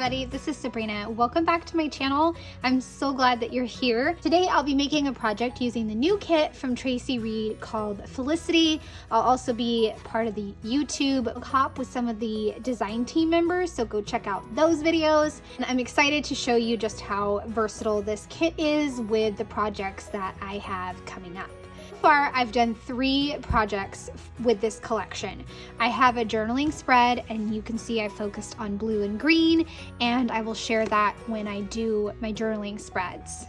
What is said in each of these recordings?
everybody, this is Sabrina. Welcome back to my channel. I'm so glad that you're here. Today I'll be making a project using the new kit from Traci Reed called Felicity. I'll also be part of the YouTube hop with some of the design team members, so go check out those videos. And I'm excited to show you just how versatile this kit is with the projects that I have coming up. So far, I've done 3 projects with this collection. I have a journaling spread, and you can see I focused on blue and green, and I will share that when I do my journaling spreads.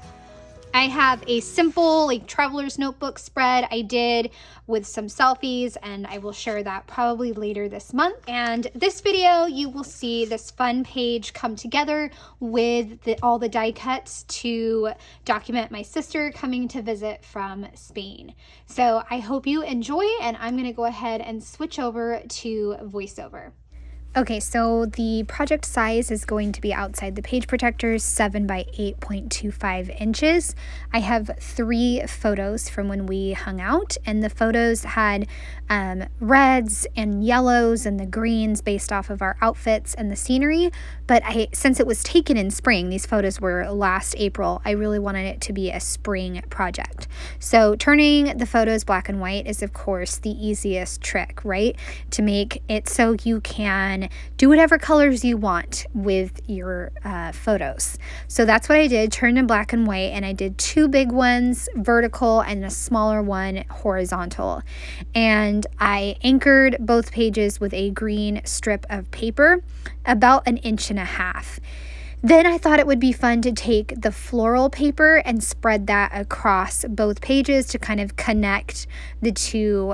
I have a simple traveler's notebook spread I did with some selfies, and I will share that probably later this month. And this video, you will see this fun page come together with all the die cuts to document my sister coming to visit from Spain. So I hope you enjoy, and I'm gonna go ahead and switch over to voiceover. Okay, so the project size is going to be outside the page protectors, 7 by 8.25 inches. I have 3 photos from when we hung out, and the photos had reds and yellows and the greens based off of our outfits and the scenery. But since it was taken in spring, these photos were last April, I really wanted it to be a spring project. So turning the photos black and white is, of course, the easiest trick, right? To make it so you can do whatever colors you want with your photos. So that's what I did, turned in black and white, and I did 2 big ones vertical and a smaller one horizontal. And I anchored both pages with a green strip of paper about 1.5 inches. Then I thought it would be fun to take the floral paper and spread that across both pages to kind of connect the 2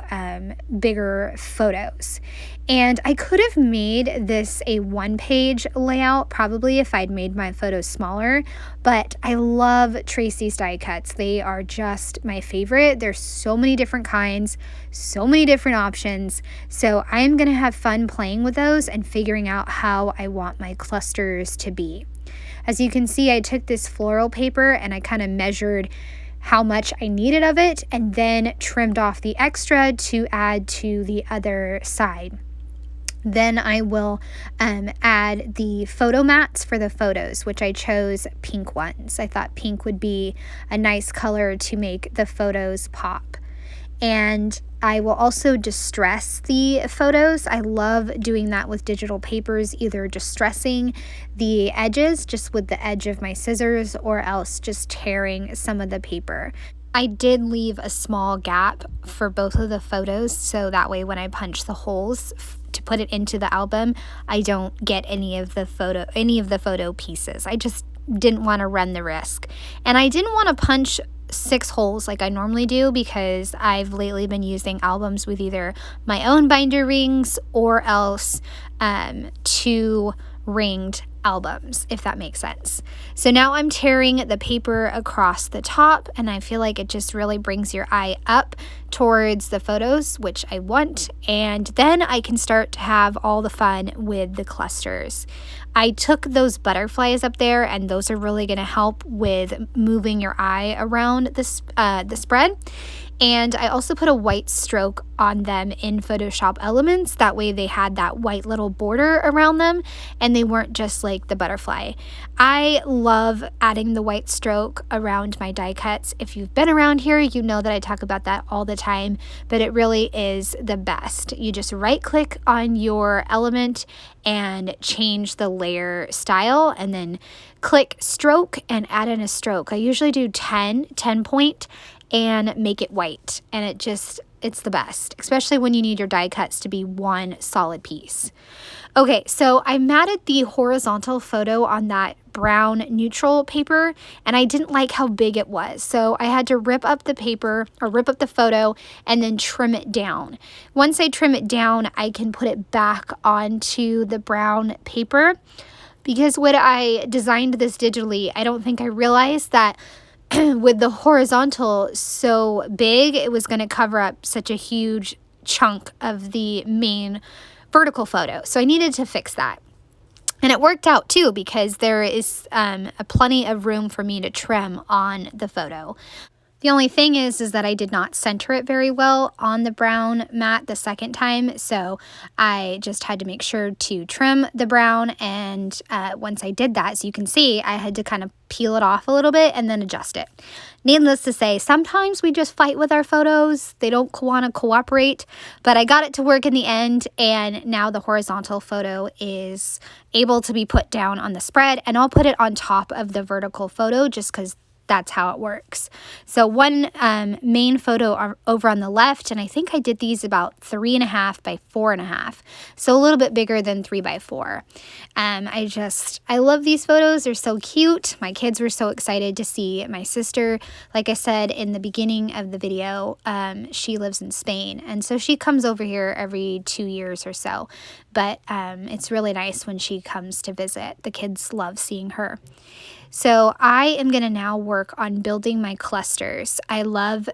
bigger photos. And I could have made this a 1-page layout probably if I'd made my photos smaller, but I love Traci's die cuts. They are just my favorite. There's so many different kinds, so many different options. So I'm gonna have fun playing with those and figuring out how I want my clusters to be. As you can see, I took this floral paper and I kind of measured how much I needed of it and then trimmed off the extra to add to the other side. Then I will add the photo mats for the photos, which I chose pink ones. I thought pink would be a nice color to make the photos pop. And I will also distress the photos. I love doing that with digital papers, either distressing the edges just with the edge of my scissors or else just tearing some of the paper. I did leave a small gap for both of the photos, so that way when I punch the holes to put it into the album, I don't get any of the photo pieces. I just didn't want to run the risk. And I didn't want to punch 6 holes like I normally do because I've lately been using albums with either my own binder rings or else 2 ringed albums, if that makes sense. So now I'm tearing the paper across the top, and I feel like it just really brings your eye up towards the photos, which I want, and then I can start to have all the fun with the clusters. I took those butterflies up there, and those are really going to help with moving your eye around the spread. And I also put a white stroke on them in Photoshop Elements. That way they had that white little border around them and they weren't just like the butterfly. I love adding the white stroke around my die cuts. If you've been around here, you know that I talk about that all the time, but it really is the best. You just right click on your element and change the layer style and then click stroke and add in a stroke. I usually do 10 point and make it white, and it's the best, especially when you need your die cuts to be one solid piece. Okay, so I matted the horizontal photo on that brown neutral paper, and I didn't like how big it was, so I had to rip up the paper or rip up the photo and then trim it down. Once I trim it down, I can put it back onto the brown paper, because when I designed this digitally, I don't think I realized that with the horizontal so big, it was going to cover up such a huge chunk of the main vertical photo. So I needed to fix that. And it worked out too, because there is plenty of room for me to trim on the photo. The only thing is that I did not center it very well on the brown mat the second time, so I just had to make sure to trim the brown, and once I did that, so you can see, I had to kind of peel it off a little bit and then adjust it. Needless to say, sometimes we just fight with our photos. They don't want to cooperate, but I got it to work in the end, and now the horizontal photo is able to be put down on the spread, and I'll put it on top of the vertical photo just because that's how it works. So one main photo over on the left, and I think I did these about 3.5 by 4.5, so a little bit bigger than 3 by 4. I love these photos. They're so cute. My kids were so excited to see my sister. Like I said in the beginning of the video, she lives in Spain, and so she comes over here every 2 years or so, but it's really nice when she comes to visit. The kids love seeing her. So I am going to now work on building my clusters. I love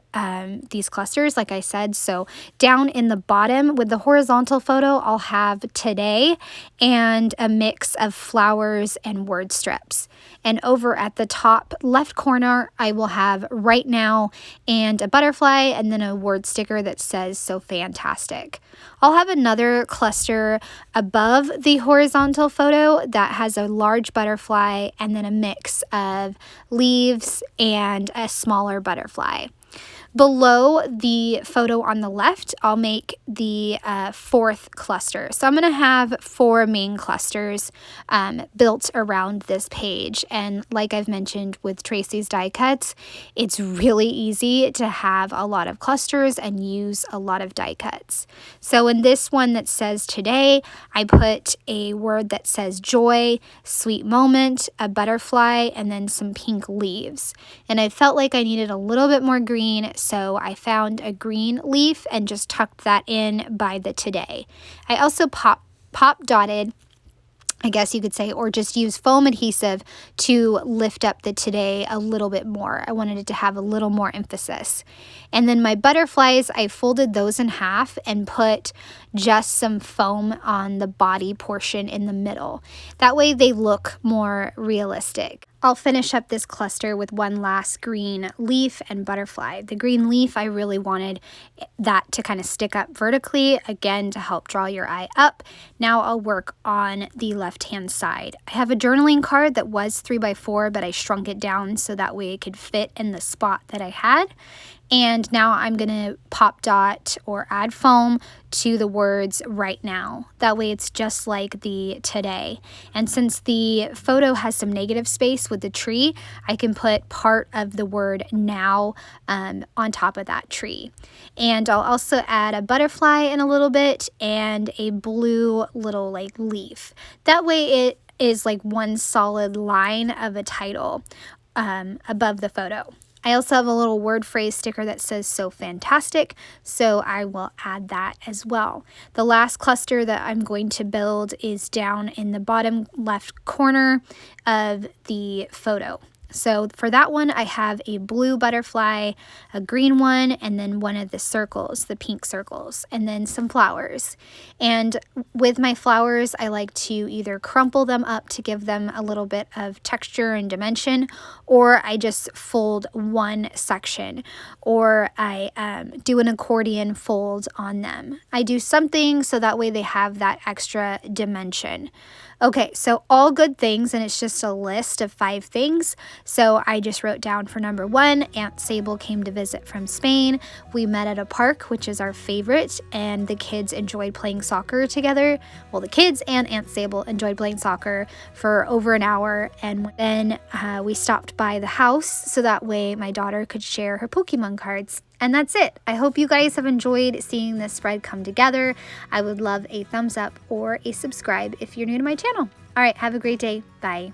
these clusters, like I said. So down in the bottom with the horizontal photo, I'll have today and a mix of flowers and word strips. And over at the top left corner, I will have right now and a butterfly and then a word sticker that says so fantastic. I'll have another cluster above the horizontal photo that has a large butterfly and then a mix of leaves and a smaller butterfly. Below the photo on the left, I'll make the fourth cluster. So I'm going to have 4 main clusters built around this page. And like I've mentioned with Traci's die cuts, it's really easy to have a lot of clusters and use a lot of die cuts. So in this one that says today, I put a word that says joy, sweet moment, a butterfly, and then some pink leaves. And I felt like I needed a little bit more green, so I found a green leaf and just tucked that in by the today. I also pop dotted, I guess you could say, or just use foam adhesive to lift up the today a little bit more. I wanted it to have a little more emphasis. And then my butterflies, I folded those in half and put just some foam on the body portion in the middle. That way they look more realistic. I'll finish up this cluster with one last green leaf and butterfly. The green leaf, I really wanted that to kind of stick up vertically, again, to help draw your eye up. Now I'll work on the left-hand side. I have a journaling card that was 3 by 4, but I shrunk it down so that way it could fit in the spot that I had. And now I'm going to pop dot or add foam to the words right now. That way it's just like the today. And since the photo has some negative space with the tree, I can put part of the word now on top of that tree. And I'll also add a butterfly in a little bit and a blue little like leaf. That way it is like one solid line of a title above the photo. I also have a little word phrase sticker that says so fantastic, so I will add that as well. The last cluster that I'm going to build is down in the bottom left corner of the photo. So for that one, I have a blue butterfly, a green one, and then one of the circles, the pink circles, and then some flowers. And with my flowers, I like to either crumple them up to give them a little bit of texture and dimension, or I just fold one section, or I do an accordion fold on them. I do something so that way they have that extra dimension. Okay, so all good things, and it's just a list of 5 things. So I just wrote down for number 1, Aunt Sable came to visit from Spain. We met at a park, which is our favorite, and the kids enjoyed playing soccer together. Well, the kids and Aunt Sable enjoyed playing soccer for over an hour, and then we stopped by the house so that way my daughter could share her Pokemon cards. And that's it. I hope you guys have enjoyed seeing this spread come together. I would love a thumbs up or a subscribe if you're new to my channel. All right, have a great day. Bye.